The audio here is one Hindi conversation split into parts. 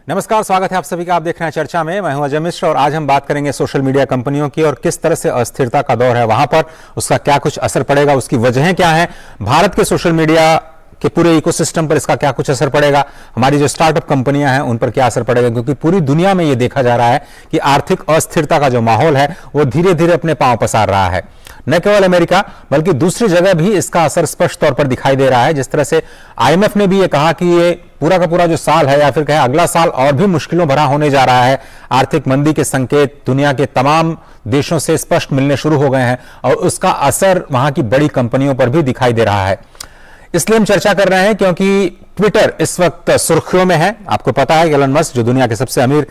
नमस्कार, स्वागत है आप सभी का। आप देख रहे हैं चर्चा में। मैं हूं अजय मिश्र और आज हम बात करेंगे सोशल मीडिया कंपनियों की और किस तरह से अस्थिरता का दौर है वहां पर, उसका क्या कुछ असर पड़ेगा, उसकी वजहें क्या हैं, भारत के सोशल मीडिया के पूरे इकोसिस्टम पर इसका क्या कुछ असर पड़ेगा, हमारी जो स्टार्टअप कंपनियां हैं उन पर क्या असर पड़ेगा, क्योंकि पूरी दुनिया में यह देखा जा रहा है कि आर्थिक अस्थिरता का जो माहौल है वो धीरे धीरे अपने पांव पसार रहा है। न केवल अमेरिका बल्कि दूसरी जगह भी इसका असर स्पष्ट तौर पर दिखाई दे रहा है। जिस तरह से आईएमएफ ने भी ये कहा कि ये पूरा का पूरा जो साल है या फिर कहें अगला साल और भी मुश्किलों भरा होने जा रहा है। आर्थिक मंदी के संकेत दुनिया के तमाम देशों से स्पष्ट मिलने शुरू हो गए हैं और उसका असर वहां की बड़ी कंपनियों पर भी दिखाई दे रहा है। इसलिए हम चर्चा कर रहे हैं क्योंकि ट्विटर इस वक्त सुर्खियों में है। आपको पता है कि एलन मस्क जो दुनिया के सबसे अमीर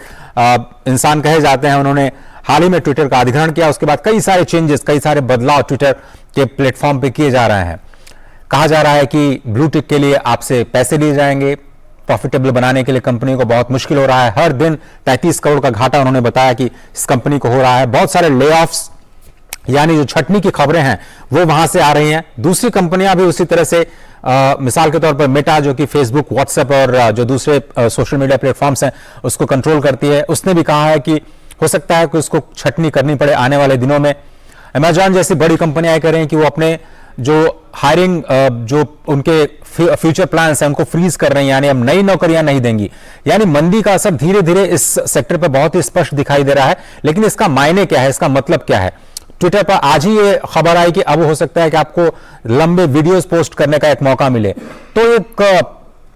इंसान कहे जाते हैं, उन्होंने हाल ही में ट्विटर का अधिग्रहण किया। उसके बाद कई सारे चेंजेस, कई सारे बदलाव ट्विटर के प्लेटफॉर्म पे किए जा रहे हैं। कहा जा रहा है कि ब्लू टिक के लिए आपसे पैसे लिए जाएंगे। प्रॉफिटेबल बनाने के लिए कंपनी को बहुत मुश्किल हो रहा है। हर दिन 33 करोड़ का घाटा उन्होंने बताया कि इस कंपनी को हो रहा है। बहुत सारे ले ऑफ्स यानी जो छटनी की खबरें हैं वो वहां से आ रही हैं। दूसरी कंपनियां भी उसी तरह से मिसाल के तौर पर मेटा जो कि फेसबुक, व्हाट्सएप और जो दूसरे सोशल मीडिया प्लेटफॉर्म्स हैं उसको कंट्रोल करती है, उसने भी कहा है कि हो सकता है कि उसको छटनी करनी पड़े आने वाले दिनों में। अमेजॉन जैसी बड़ी कंपनियां कह रही हैं कि वो अपने जो हायरिंग जो उनके फ्यूचर प्लान्स हैं उनको फ्रीज कर रहे हैं, यानी अब नई नौकरियां नहीं देंगी। यानी मंदी का असर धीरे धीरे इस सेक्टर पर बहुत ही स्पष्ट दिखाई दे रहा है। लेकिन इसका मायने क्या है, इसका मतलब क्या है? ट्विटर पर आज ही ये खबर आई कि अब हो सकता है कि आपको लंबे वीडियोस पोस्ट करने का एक मौका मिले। तो एक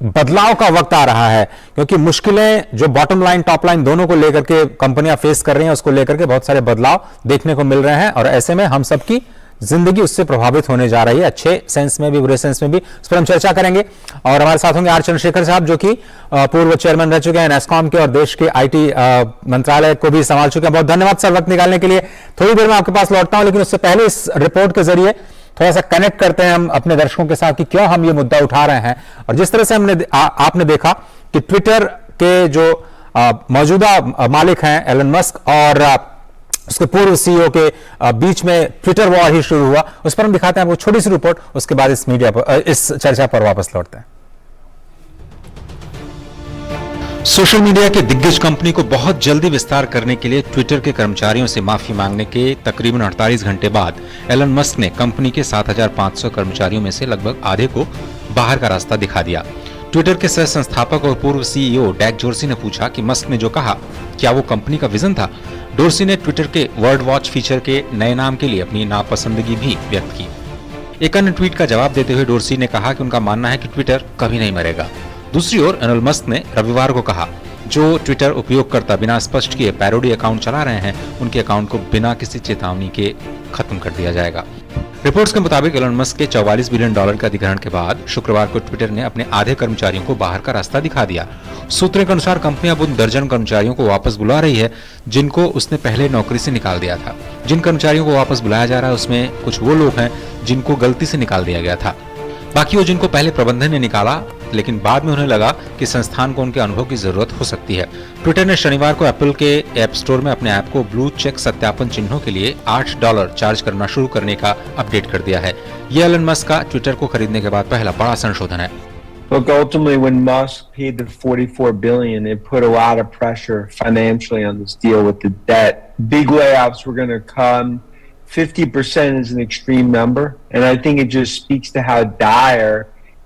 बदलाव का वक्त आ रहा है, क्योंकि मुश्किलें जो बॉटम लाइन टॉप लाइन दोनों को लेकर के कंपनियां फेस कर रही हैं, उसको लेकर के बहुत सारे बदलाव देखने को मिल रहे हैं और ऐसे में हम सबकी जिंदगी उससे प्रभावित होने जा रही है, अच्छे सेंस में भी बुरे सेंस में भी। इस पर हम चर्चा करेंगे और हमारे साथ होंगे आर चंद्रशेखर साहब जो कि पूर्व चेयरमैन रह चुके हैं नैस्कॉम के और देश के आईटी मंत्रालय को भी संभाल चुके हैं। बहुत धन्यवाद सर वक्त निकालने के लिए। थोड़ी देर में आपके पास लौटता हूं, लेकिन उससे पहले इस रिपोर्ट के जरिए थोड़ा सा कनेक्ट करते हैं हम अपने दर्शकों के साथ कि क्यों हम ये मुद्दा उठा रहे हैं। और जिस तरह से आपने देखा कि ट्विटर के जो मौजूदा मालिक हैं एलन मस्क और उसके पूर्व सीईओ के बीच में ट्विटर वॉर ही शुरू हुआ, उस पर हम दिखाते हैं आपको छोटी सी रिपोर्ट। उसके बाद इस चर्चा पर वापस लौटते हैं। सोशल मीडिया के दिग्गज कंपनी को बहुत जल्दी विस्तार करने के लिए ट्विटर के कर्मचारियों से माफी मांगने के तकरीबन 48 घंटे बाद एलन मस्क ने कंपनी के 7,500 कर्मचारियों में से लगभग आधे को बाहर का रास्ता दिखा दिया। ट्विटर के सह संस्थापक और पूर्व सीईओ डैक डोर्सी ने पूछा कि मस्क ने जो कहा क्या वो कंपनी का विजन था। डोर्सी ने ट्विटर के वर्ड वॉच फीचर के नए नाम के लिए अपनी नापसंदगी भी व्यक्त की। एक अन्य ट्वीट का जवाब देते हुए डोर्सी ने कहा कि उनका मानना है कि ट्विटर कभी नहीं मरेगा। दूसरी ओर एलन मस्क ने रविवार को कहा जो ट्विटर उपयोगकर्ता बिना स्पष्ट किए पैरोडी अकाउंट चला रहे हैं उनके अकाउंट को बिना किसी चेतावनी के खत्म कर दिया जाएगा। रिपोर्ट्स के मुताबिक एलन मस्क के $44 बिलियन के अधिग्रहण के बाद शुक्रवार को ट्विटर ने अपने आधे कर्मचारियों को बाहर का रास्ता दिखा दिया। सूत्रों के अनुसार कंपनी अब उन दर्जन कर्मचारियों को वापस बुला रही है जिनको उसने पहले नौकरी से निकाल दिया था। जिन कर्मचारियों को वापस बुलाया जा रहा है उसमें कुछ वो लोग हैं जिनको गलती से निकाल दिया गया था, बाकी वो जिनको पहले प्रबंधन ने निकाला लेकिन बाद में उन्हें लगा कि संस्थान को उनके अनुभव की जरूरत हो सकती है। ट्विटर ने शनिवार को एप्पल के ऐप स्टोर में अपने ऐप को ब्लू चेक सत्यापन चिन्हों के लिए $8 चार्ज करना शुरू करने का अपडेट कर दिया है। यह एलन मस्क का ट्विटर को खरीदने के बाद पहला बड़ा संशोधन है। Look, ultimately, when Musk paid the $44 billion, it put a lot of pressure financially on this deal with the debt. Big layoffs were going to come. 50% is an extreme number, and I think it just speaks to how dire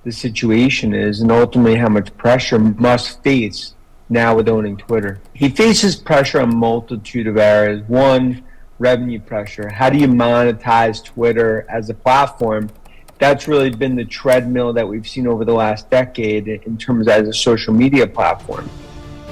the situation is and ultimately how much pressure Musk face now with owning Twitter. He faces pressure on a multitude of areas. One, revenue pressure. How do you monetize Twitter as a platform? That's really been the treadmill that we've seen over the last decade in terms as a social media platform.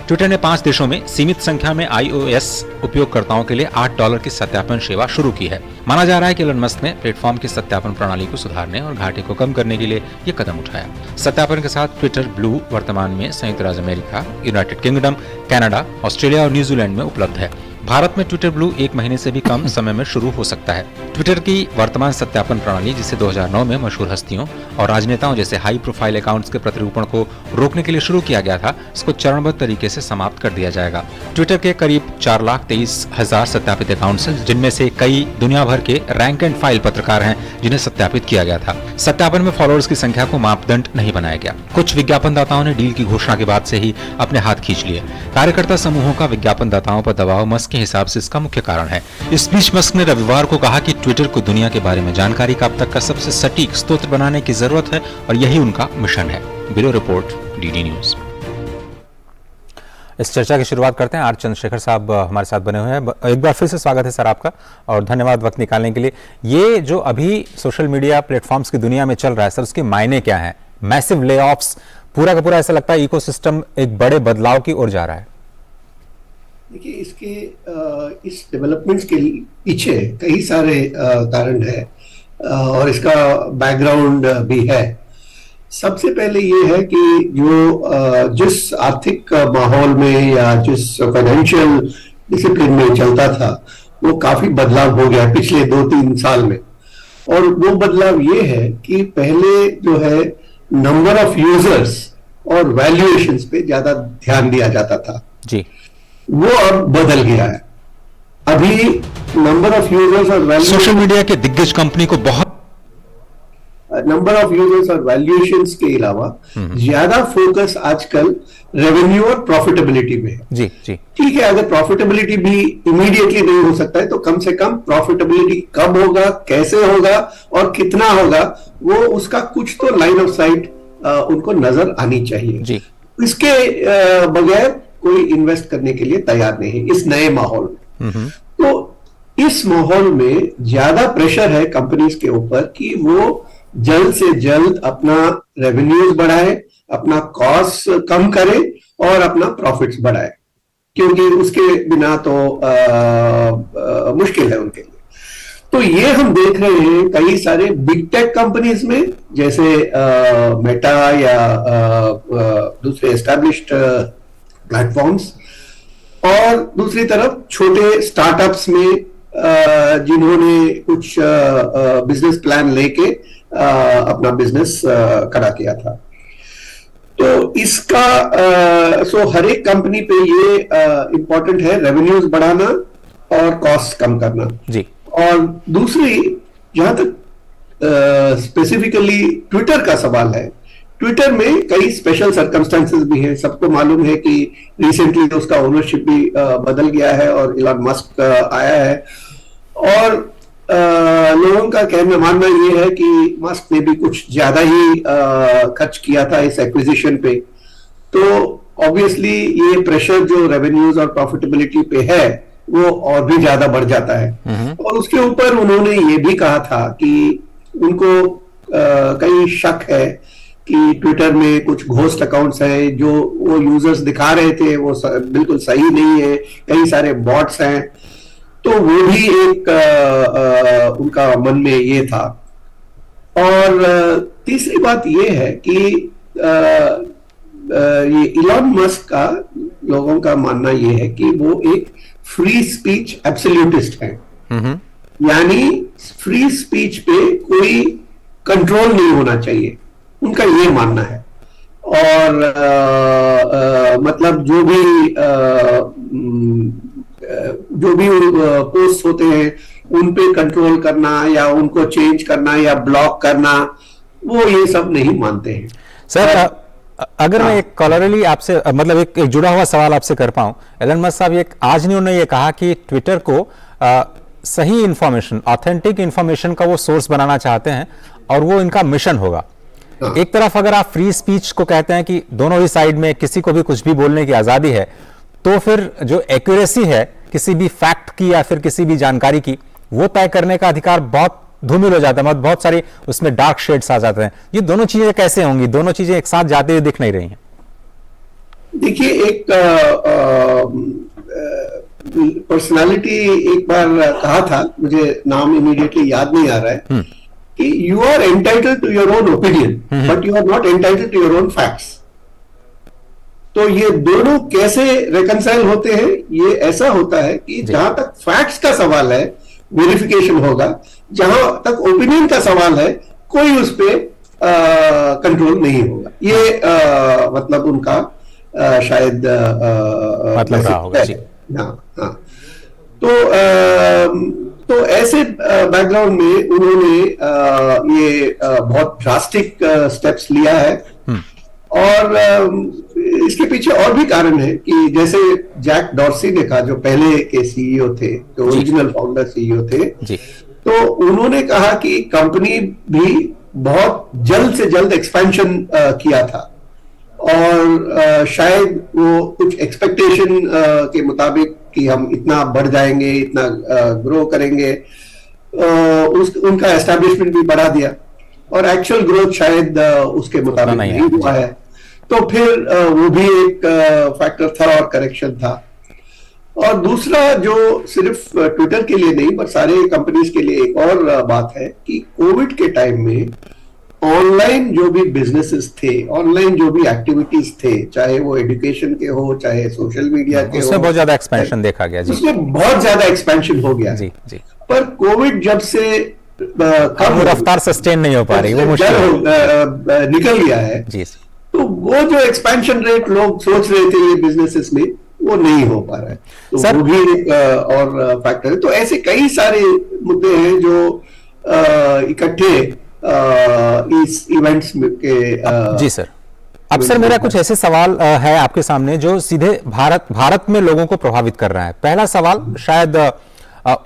Twitter ने 5 देशों में सीमित संख्या में iOS उपयोगकर्ताओं के लिए $8 की सत्यापन सेवा शुरू की है। माना जा रहा है कि एलन मस्क ने प्लेटफॉर्म की सत्यापन प्रणाली को सुधारने और घाटे को कम करने के लिए ये कदम उठाया। सत्यापन के साथ ट्विटर ब्लू वर्तमान में संयुक्त राज्य America, United kingdom, Canada, Australia और न्यूजीलैंड में उपलब्ध है। भारत में ट्विटर ब्लू 1 महीने से भी कम समय में शुरू हो सकता है। ट्विटर की वर्तमान सत्यापन प्रणाली, जिसे 2009 में मशहूर हस्तियों और राजनेताओं जैसे हाई प्रोफाइल अकाउंट्स के प्रतिरूपण को रोकने के लिए शुरू किया गया था, इसको चरणबद्ध तरीके से समाप्त कर दिया जाएगा। ट्विटर के करीब 4,23,000 सत्यापित अकाउंट्स हैं, जिनमें से कई दुनिया भर के रैंक एंड फाइल पत्रकार हैं जिन्हें सत्यापित किया गया था। सत्यापन में फॉलोअर्स की संख्या को मापदंड नहीं बनाया गया। कुछ विज्ञापनदाताओं ने डील की घोषणा के बाद से ही अपने हाथ खींच लिए। कार्यकर्ता समूहों का विज्ञापनदाताओं पर दबाव मस्क के हिसाब से इसका मुख्य कारण है। इस बीच मस्क ने रविवार को कहा कि ट्विटर को दुनिया के बारे में जानकारी का अब तक का सबसे सटीक स्रोत बनाने की जरूरत है और यही उनका मिशन है। Bureau report, DD news. इस चर्चा की शुरुआत करते हैं। आर चंद्रशेखर साहब हमारे साथ बने हुए हैं। एक बार फिर से स्वागत है सर आपका और धन्यवाद वक्त निकालने के लिए। ये जो अभी सोशल मीडिया प्लेटफॉर्म्स की दुनिया में चल रहा है सर, उसके मायने क्या हैं? मैसिव लेऑफ्स, पूरा का पूरा ऐसा लगता है इकोसिस्टम एक बड़े बदलाव की ओर जा रहा है। देखिए, इसके इस डेवलपमेंट्स के पीछे कई सारे कारण है और इसका बैकग्राउंड भी है। सबसे पहले ये है कि जो जिस आर्थिक माहौल में या जिस फाइनेंशियल डिसिप्लिन में चलता था, वो काफी बदलाव हो गया पिछले 2-3 साल में। और वो बदलाव ये है कि पहले जो है नंबर ऑफ यूजर्स और वैल्यूएशंस पे ज्यादा ध्यान दिया जाता था जी, वो अब बदल गया है। अभी नंबर ऑफ यूजर्स और सोशल मीडिया के दिग्गज कंपनी को बहुत नंबर ऑफ यूजर्स और वैल्यूएशंस के अलावा ज्यादा फोकस आजकल रेवेन्यू और प्रॉफिटेबिलिटी में है। जी जी, ठीक है, अगर प्रॉफिटेबिलिटी भी इमीडिएटली नहीं हो सकता है तो कम से कम प्रॉफिटेबिलिटी कब होगा, कैसे होगा और कितना होगा, वो उसका कुछ तो लाइन ऑफ साइट उनको नजर आनी चाहिए जी। इसके बगैर कोई इन्वेस्ट करने के लिए तैयार नहीं है इस नए माहौल में। तो इस माहौल में ज्यादा प्रेशर है कंपनीज के ऊपर कि वो जल्द से जल्द अपना रेवेन्यूज बढ़ाए, अपना कॉस्ट कम करे और अपना प्रॉफिट्स बढ़ाए, क्योंकि उसके बिना तो मुश्किल है उनके लिए। तो ये हम देख रहे हैं कई सारे बिग टेक कंपनीज में, जैसे मेटा या दूसरे एस्टैब्लिश्ड प्लेटफॉर्म्स, और दूसरी तरफ छोटे स्टार्टअप्स में जिन्होंने कुछ बिजनेस प्लान लेके अपना बिजनेस खड़ा किया था। तो इसका सो हर एक कंपनी पे ये इंपॉर्टेंट है रेवेन्यूज बढ़ाना और कॉस्ट कम करना जी। और दूसरी, जहां तक स्पेसिफिकली ट्विटर का सवाल है, ट्विटर में कई स्पेशल सर्कमस्टेंसेस भी हैं। सबको मालूम है कि रिसेंटली उसका ओनरशिप भी बदल गया है और इलॉन मस्क आया है, और लोगों का कहना मानना ये है कि मस्क ने भी कुछ ज्यादा ही खर्च किया था इस एक्विजिशन पे। तो ऑब्वियसली ये प्रेशर जो रेवेन्यूज और प्रॉफिटेबिलिटी पे है वो और भी ज्यादा बढ़ जाता है। और उसके ऊपर उन्होंने ये भी कहा था कि उनको कई शक है कि ट्विटर में कुछ घोस्ट अकाउंट्स हैं, जो वो यूजर्स दिखा रहे थे वो बिल्कुल सही नहीं है, कई सारे बॉट्स हैं। तो वो भी एक उनका मन में ये था। और तीसरी बात ये है कि ये इलॉन मस्क का लोगों का मानना ये है कि वो एक फ्री स्पीच एब्सोल्यूटिस्ट है, यानी फ्री स्पीच पे कोई कंट्रोल नहीं होना चाहिए, उनका ये मानना है। और मतलब जो भी पोस्ट होते हैं उन पे कंट्रोल करना या उनको चेंज करना या ब्लॉक करना, वो ये सब नहीं मानते हैं। सर, अगर मैं एक कॉलरली आपसे मतलब एक जुड़ा हुआ सवाल आपसे कर पाऊं, एलन मस्क साहब आज नहीं उन्होंने ये कहा कि ट्विटर को सही इंफॉर्मेशन, ऑथेंटिक इंफॉर्मेशन का वो सोर्स बनाना चाहते हैं और वो इनका मिशन होगा। एक तरफ अगर आप फ्री स्पीच को कहते हैं कि दोनों ही साइड में किसी को भी कुछ भी बोलने की आजादी है, तो फिर जो एक्यूरेसी है किसी भी फैक्ट की या फिर किसी भी जानकारी की, वो तय करने का अधिकार बहुत धूमिल हो जाता है, बहुत सारी उसमें डार्क शेड्स आ जाते हैं। ये दोनों चीजें कैसे होंगी? दोनों चीजें एक साथ जाते हुए दिख नहीं रही हैं। देखिए, एक पर्सनालिटी एक बार कहा था, मुझे नाम इमीडिएटली याद नहीं आ रहा है, कि you are entitled to your own opinion but you are not entitled to your own facts. तो ये दोनों कैसे रिकंसाइल होते हैं? ये ऐसा होता है कि जहां तक फैक्ट्स का सवाल है वेरिफिकेशन होगा, जहां तक ओपिनियन का सवाल है कोई उस पर कंट्रोल नहीं होगा। ये मतलब उनका शायद मतलब रहा होगा जी। हाँ हाँ। तो ऐसे बैकग्राउंड में उन्होंने ये बहुत ड्रास्टिक स्टेप्स लिया है। और इसके पीछे और भी कारण है कि जैसे जैक डॉर्सी ने कहा, जो पहले के सीईओ थे, जो ओरिजिनल फाउंडर सीईओ थे जी, तो उन्होंने कहा कि कंपनी भी बहुत जल्द से जल्द एक्सपेंशन किया था और शायद वो कुछ एक्सपेक्टेशन के मुताबिक कि हम इतना बढ़ जाएंगे, इतना ग्रो करेंगे, उनका एस्टैब्लिशमेंट भी बढ़ा दिया और एक्चुअल ग्रोथ शायद उसके मुताबिक नहीं हुआ है। तो फिर वो भी एक फैक्टर था और करेक्शन था। और दूसरा जो सिर्फ ट्विटर के लिए नहीं पर सारे कंपनीज के लिए एक और बात है कि कोविड के टाइम में ऑनलाइन जो भी बिजनेसेस थे, ऑनलाइन जो भी एक्टिविटीज थे, चाहे वो एजुकेशन के हो, चाहे सोशल मीडिया के हो, उसमें बहुत ज्यादा एक्सपेंशन देखा गया जी। उसमें बहुत ज्यादा एक्सपेंशन हो गया जी जी। पर कोविड जब से कम रफ्तार सस्टेन नहीं हो पा रही, वो मुश्किल निकल गया है जी। तो वो जो एक्सपेंशन रेट लोग सोच रहे थे ये बिजनेसेस में, वो नहीं हो पा रहा है। तो सर, वो भी एक और फैक्टर है। तो ऐसे कई सारे मुद्दे हैं जो इकट्ठे इस इवेंट्स के जी सर। अब सर मेरा कुछ ऐसे सवाल है आपके सामने जो सीधे भारत में लोगों को प्रभावित कर रहा है। पहला सवाल शायद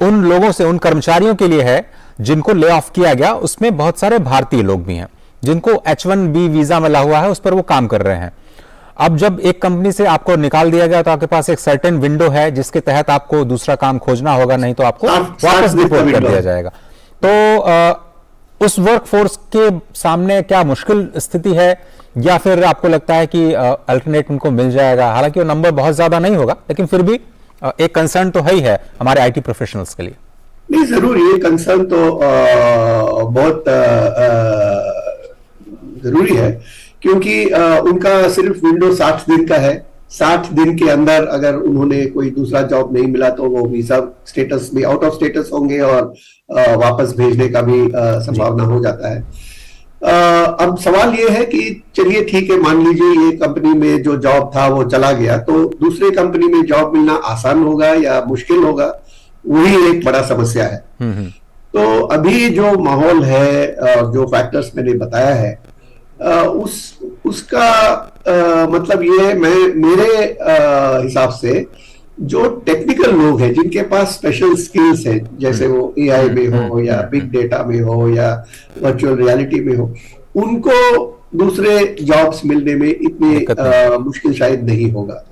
उन लोगों से, उन कर्मचारियों के लिए है जिनको ले ऑफ किया गया, उसमें बहुत सारे भारतीय लोग भी हैं जिनको H1B वीजा मिला हुआ है, उस पर वो काम कर रहे हैं। अब जब एक कंपनी से आपको निकाल दिया गया तो आपके पास एक सर्टेन विंडो है जिसके तहत आपको दूसरा काम खोजना होगा, नहीं तो आपको वापस डिपोर्ट कर दिया जाएगा। तो उस वर्कफोर्स के सामने क्या मुश्किल स्थिति है या फिर आपको लगता है कि अल्टरनेट उनको मिल जाएगा? हालांकि वो नंबर बहुत ज्यादा नहीं होगा लेकिन फिर भी एक कंसर्न तो है ही है हमारे आईटी प्रोफेशनल्स के लिए। नहीं, जरूर ये कंसर्न तो बहुत जरूरी है क्योंकि उनका सिर्फ विंडो 60 दिन का है। 60 दिन के अंदर अगर उन्होंने कोई दूसरा जॉब नहीं मिला तो वो वीजा स्टेटस भी आउट ऑफ स्टेटस होंगे और वापस भेजने का भी संभावना हो जाता है। अब सवाल ये है कि चलिए ठीक है, मान लीजिए ये कंपनी में जो जॉब था वो चला गया, तो दूसरे कंपनी में जॉब मिलना आसान होगा या मुश्किल होगा, वही एक बड़ा समस्या है। तो अभी जो माहौल है और जो फैक्टर्स मैंने बताया है उसका मतलब ये है, मेरे हिसाब से जो टेक्निकल लोग हैं जिनके पास स्पेशल स्किल्स हैं, जैसे वो एआई में हो या बिग डेटा में हो या वर्चुअल रियलिटी में हो, उनको दूसरे जॉब्स मिलने में इतनी मुश्किल शायद नहीं होगा।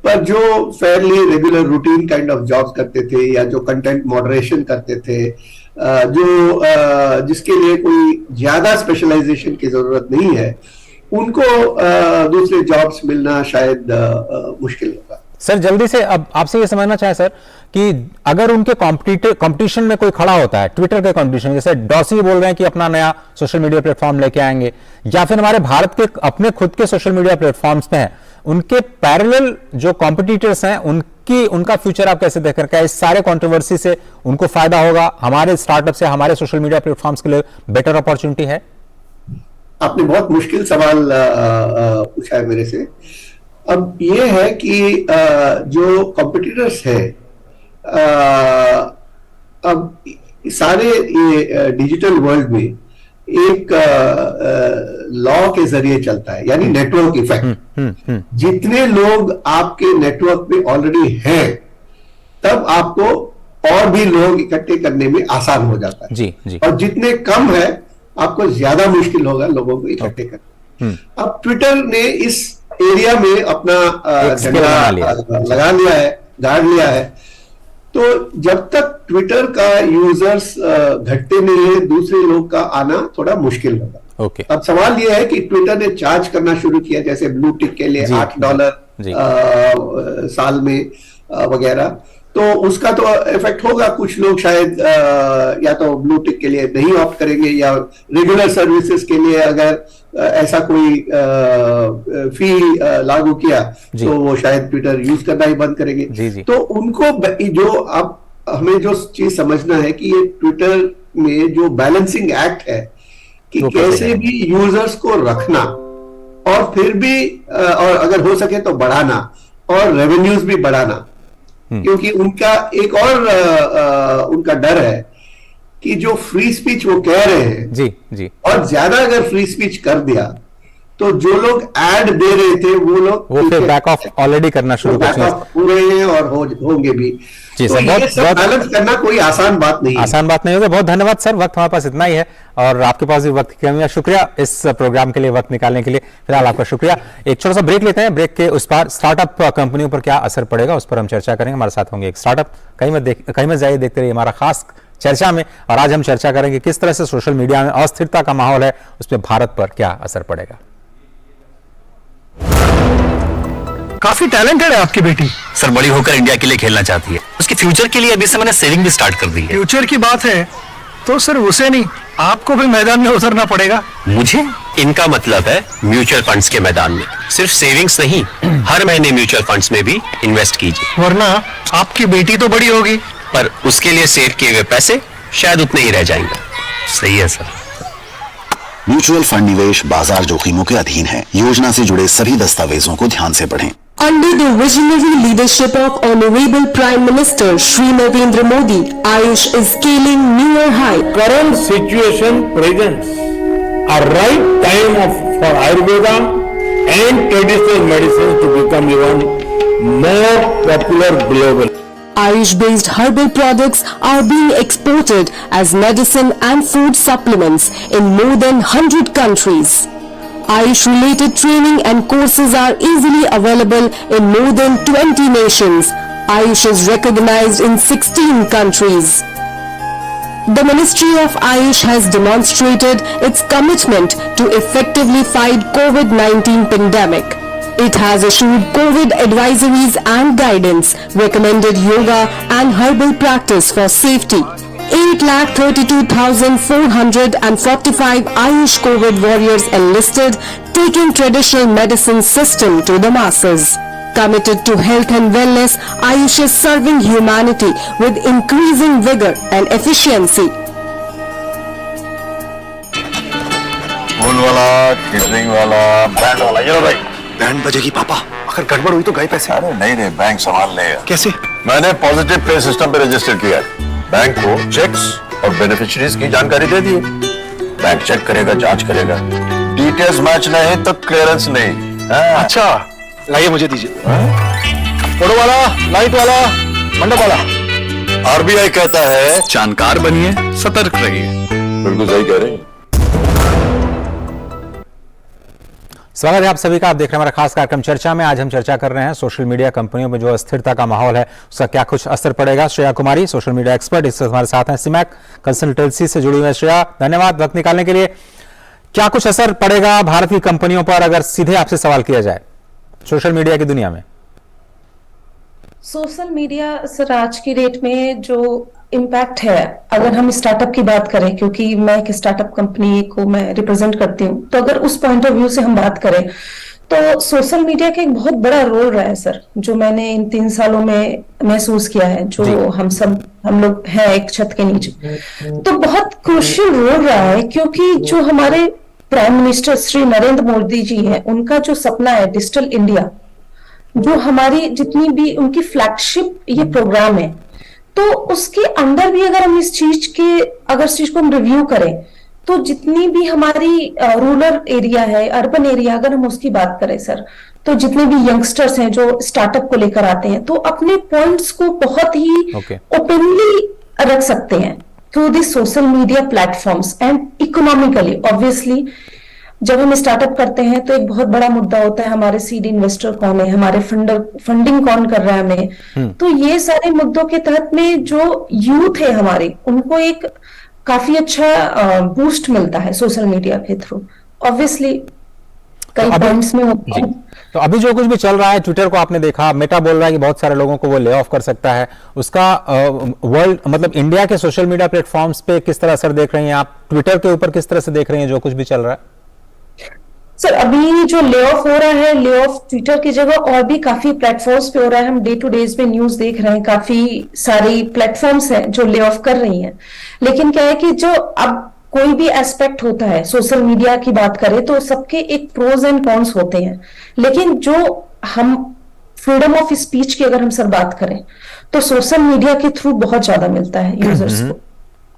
पर जो Fairlie regular routine kind of jobs करते थे या जो कंटेंट मॉडरेशन करते थे, जो जिसके लिए कोई ज्यादा स्पेशलाइजेशन की जरूरत नहीं है, उनको दूसरे जॉब्स मिलना शायद मुश्किल होगा। सर जल्दी से अब आपसे ये समझना चाहे सर कि अगर उनके कंपटीशन में कोई खड़ा होता है, ट्विटर के कंपटीशन, जैसे डॉसी बोल रहे हैं कि अपना नया सोशल मीडिया प्लेटफॉर्म लेके आएंगे, या फिर हमारे भारत के अपने खुद के सोशल मीडिया प्लेटफॉर्म्स पे हैं, उनके पैरेलल जो कॉम्पिटिटर्स हैं उनका फ्यूचर आप कैसे देख रहे हैं? इस सारे कंट्रोवर्सी से उनको फायदा होगा? हमारे स्टार्टअप से, हमारे सोशल मीडिया प्लेटफॉर्म्स के लिए बेटर अपॉर्चुनिटी है? आपने बहुत मुश्किल सवाल पूछा है मेरे से। अब ये है कि जो कॉम्पिटिटर्स है, अब सारे ये डिजिटल वर्ल्ड में एक लॉ के जरिए चलता है, यानी नेटवर्क इफेक्ट। जितने लोग आपके नेटवर्क में ऑलरेडी हैं, तब आपको और भी लोग इकट्ठे करने में आसान हो जाता है। जी, जी। और जितने कम है, आपको ज्यादा मुश्किल होगा लोगों को इकट्ठे करना। अब ट्विटर ने इस एरिया में अपना झंडा लगा लिया है, गाड़ लिया है। तो जब तक ट्विटर का यूजर्स घटते नहीं है, दूसरे लोग का आना थोड़ा मुश्किल होगा। अब सवाल यह है कि ट्विटर ने चार्ज करना शुरू किया, जैसे ब्लू टिक के लिए $8 साल में वगैरह। तो उसका तो इफेक्ट होगा। कुछ लोग शायद या तो ब्लू टिक के लिए नहीं ऑप्ट करेंगे, या रेगुलर सर्विसेज के लिए अगर ऐसा कोई फी लागू किया तो वो शायद ट्विटर यूज करना ही बंद करेंगे। तो उनको जो अब हमें जो चीज समझना है कि ये ट्विटर में जो बैलेंसिंग एक्ट है कि कैसे भी यूजर्स को रखना और फिर भी और अगर हो सके तो बढ़ाना और रेवेन्यूज भी बढ़ाना, क्योंकि उनका एक और उनका डर है कि जो फ्री स्पीच वो कह रहे हैं जी और ज्यादा अगर फ्री स्पीच कर दिया तो जो लोग ऐड दे रहे थे वो फिर बैक ऑफ ऑलरेडी करना शुरू कर रहे हैं और होंगे भी। जी सर, ये सब बैलेंस करना कोई आसान बात नहीं है। आसान बात नहीं होगा। बहुत धन्यवाद सर, वक्त हमारे पास इतना ही है और आपके पास भी वक्त की कमी है। शुक्रिया इस प्रोग्राम के लिए वक्त निकालने के लिए। फिलहाल आपका शुक्रिया। एक छोटा सा ब्रेक लेते हैं। ब्रेक के उस पार स्टार्टअप कंपनियों पर क्या असर पड़ेगा उस पर हम चर्चा करेंगे। हमारे साथ होंगे एक स्टार्टअप। कहीं मत जाइए, देखते रहिए हमारा खास चर्चा में। और आज हम चर्चा करेंगे किस तरह से सोशल मीडिया में अस्थिरता का माहौल है, उस पर भारत पर क्या असर पड़ेगा। काफी टैलेंटेड है आपकी बेटी। सर बड़ी होकर इंडिया के लिए खेलना चाहती है। उसके फ्यूचर के लिए अभी से मैंने सेविंग भी स्टार्ट कर दी है। फ्यूचर की बात है तो सर उसे नहीं, आपको भी मैदान में उतरना पड़ेगा। मुझे? इनका मतलब है म्यूचुअल फंड्स के मैदान में। सिर्फ सेविंग्स नहीं, हर महीने म्यूचुअल फंड्स में भी इन्वेस्ट कीजिए। वरना आपकी बेटी तो बड़ी होगी, पर उसके लिए सेव किए हुए पैसे शायद उतने ही रह जाएंगे। सही है सर। म्यूचुअल फंड निवेश बाजार जोखिमों के अधीन है। योजना से जुड़े सभी दस्तावेजों को ध्यान से पढ़ें। Under the visionary leadership of Honorable Prime Minister Shri Narendra Modi, Ayush is scaling newer heights. Current situation presents a right time for Ayurveda and traditional medicine to become even more popular globally. Ayush-based herbal products are being exported as medicine and food supplements in more than 100 countries. Ayush-related training and courses are easily available in more than 20 nations. Ayush is recognized in 16 countries. The Ministry of Ayush has demonstrated its commitment to effectively fight COVID-19 pandemic. It has issued COVID advisories and guidance, recommended yoga and herbal practice for safety. 8,32,445 Ayush COVID warriors enlisted, taking traditional medicine system to the masses. Committed to health and wellness, Ayush is serving humanity with increasing vigor and efficiency. फूल वाला, केटरिंग वाला, बैंड वाला, ये लो भाई। बैंड बजेगी पापा, अगर गड़बड़ हुई तो गए पैसे। अरे नहीं रे, बैंक संभाल लेगा। कैसे? मैंने पॉजिटिव पे सिस्टम पे रजिस्टर किया है। बैंक को चेक्स और बेनिफिशियरीज की जानकारी दे दी है। बैंक चेक करेगा, जांच करेगा, डिटेल्स मैच नहीं तो क्लियरेंस नहीं। अच्छा लाइए मुझे दीजिए। फोटो वाला, लाइट वाला, मंडप वाला। आरबीआई कहता है जानकार बनिए, सतर्क रहिए। बिल्कुल सही कह रहे हैं। स्वागत है आप सभी का। आप देख रहे हैं हमारा खास कार्यक्रम चर्चा में। आज हम चर्चा कर रहे हैं सोशल मीडिया कंपनियों में जो अस्थिरता का माहौल है उसका क्या कुछ असर पड़ेगा। श्रेया कुमारी सोशल मीडिया एक्सपर्ट इस हमारे साथ हैं, सिमैक कंसल्टेंसी से जुड़ी हुई है। श्रेया धन्यवाद वक्त निकालने के लिए। क्या कुछ असर पड़ेगा भारत की कंपनियों पर अगर सीधे आपसे सवाल किया जाए सोशल मीडिया की दुनिया में? सोशल मीडिया सर आज की डेट में जो इम्पैक्ट है, अगर हम स्टार्टअप की बात करें, क्योंकि मैं एक स्टार्टअप कंपनी को मैं रिप्रेजेंट करती हूँ, तो अगर उस पॉइंट ऑफ व्यू से हम बात करें तो सोशल मीडिया का एक बहुत बड़ा रोल रहा है सर, जो मैंने इन 3 सालों में महसूस किया है। जो हम लोग हैं एक छत के नीचे, तो बहुत क्रूशियल रोल रहा है, क्योंकि जो हमारे प्राइम मिनिस्टर श्री नरेंद्र मोदी जी हैं, उनका जो सपना है डिजिटल इंडिया, जो हमारी जितनी भी उनकी फ्लैगशिप ये प्रोग्राम है, तो उसके अंदर भी अगर हम इस चीज को हम रिव्यू करें तो जितनी भी हमारी रूरल एरिया है, अर्बन एरिया, अगर हम उसकी बात करें सर, तो जितने भी यंगस्टर्स हैं जो स्टार्टअप को लेकर आते हैं, तो अपने पॉइंट्स को बहुत ही ओपनली रख सकते हैं through the social media platforms and economically. Obviously जब हम स्टार्टअप करते हैं तो एक बहुत बड़ा मुद्दा होता है हमारे सीड इन्वेस्टर कौन है, हमारे फंडिंग कौन कर रहा है हमें। तो ये सारे मुद्दों के तहत में जो यूथ है हमारे, उनको एक काफी अच्छा बूस्ट मिलता है सोशल मीडिया के थ्रू। ऑब्वियसली कई पॉइंट्स में होते हैं। तो अभी जो कुछ भी चल रहा है, ट्विटर को आपने देखा, मेटा बोल रहा है कि बहुत सारे लोगों को वो ले ऑफ कर सकता है, उसका वर्ल्ड मतलब इंडिया के सोशल मीडिया प्लेटफॉर्म्स पे किस तरह असर देख रही हैं आप? ट्विटर के ऊपर किस तरह से देख रही हैं जो कुछ भी चल रहा है? सर अभी जो ले ऑफ हो रहा है, ले ऑफ ट्विटर की जगह और भी काफी प्लेटफॉर्म्स पे हो रहा है। हम डे टू डेज में न्यूज देख रहे हैं, काफी सारी प्लेटफॉर्म्स हैं जो ले ऑफ कर रही हैं। लेकिन क्या है कि जो अब कोई भी एस्पेक्ट होता है, सोशल मीडिया की बात करें तो सबके एक प्रोज एंड कॉन्स होते हैं। लेकिन जो हम फ्रीडम ऑफ स्पीच की अगर हम सर बात करें तो सोशल मीडिया के थ्रू बहुत ज्यादा मिलता है यूजर्स को,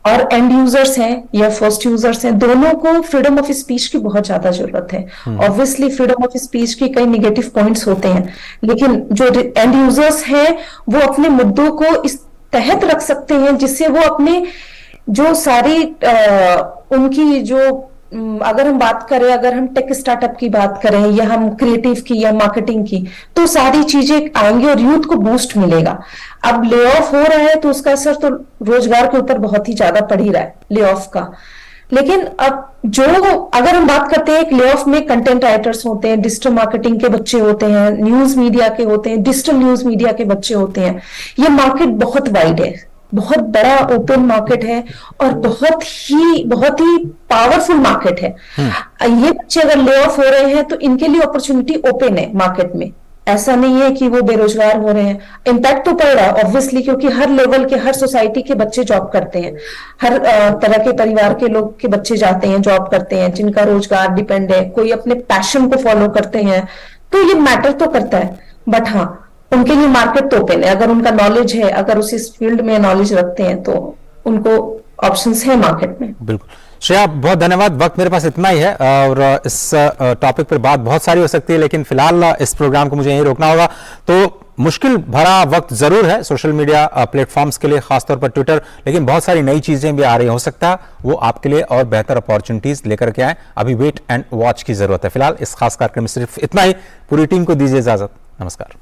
और एंड यूजर्स हैं या फर्स्ट यूजर्स हैं, दोनों को फ्रीडम ऑफ स्पीच की बहुत ज्यादा जरूरत है। ऑब्वियसली फ्रीडम ऑफ स्पीच के कई नेगेटिव पॉइंट्स होते हैं, लेकिन जो एंड यूजर्स हैं वो अपने मुद्दों को इस तहत रख सकते हैं जिससे वो अपने जो सारी उनकी जो अगर हम बात करें, अगर हम टेक स्टार्टअप की बात करें या हम क्रिएटिव की या मार्केटिंग की, तो सारी चीजें आएंगी और यूथ को बूस्ट मिलेगा। अब ले ऑफ हो रहा है तो उसका असर तो रोजगार के ऊपर बहुत ही ज्यादा पड़ ही रहा है ले ऑफ का। लेकिन अब जो अगर हम बात करते हैं, एक ले ऑफ में कंटेंट राइटर्स होते हैं, डिजिटल मार्केटिंग के बच्चे होते हैं, न्यूज मीडिया के होते हैं, डिजिटल न्यूज मीडिया के बच्चे होते हैं। ये मार्केट बहुत वाइड है, बहुत बड़ा ओपन मार्केट है और बहुत ही पावरफुल मार्केट है। ये बच्चे अगर ले ऑफ हो रहे हैं तो इनके लिए अपॉर्चुनिटी ओपन है मार्केट में। ऐसा नहीं है कि वो बेरोजगार हो रहे हैं। इम्पैक्ट तो पड़ रहा है ऑब्वियसली, क्योंकि हर लेवल के, हर सोसाइटी के बच्चे जॉब करते हैं, हर तरह के परिवार के लोग के बच्चे जाते हैं, जॉब करते हैं, जिनका रोजगार डिपेंड है, कोई अपने पैशन को फॉलो करते हैं, तो ये मैटर तो करता है। बट हाँ, उनके लिए मार्केट तो ओपन है। अगर उनका नॉलेज है, अगर उस फील्ड में नॉलेज रखते हैं तो उनको ऑप्शंस है मार्केट में। बिल्कुल श्रेया, बहुत धन्यवाद। वक्त मेरे पास इतना ही है और इस टॉपिक पर बात बहुत सारी हो सकती है, लेकिन फिलहाल इस प्रोग्राम को मुझे यहीं रोकना होगा। तो मुश्किल भरा वक्त जरूर है सोशल मीडिया प्लेटफॉर्म्स के लिए, खासतौर पर ट्विटर, लेकिन बहुत सारी नई चीजें भी आ रही हो सकता है वो आपके लिए और बेहतर अपॉर्चुनिटीज लेकर के आए। अभी वेट एंड वॉच की जरूरत है। फिलहाल इस खास कार्यक्रम में सिर्फ इतना ही। पूरी टीम को दीजिए इजाजत। नमस्कार।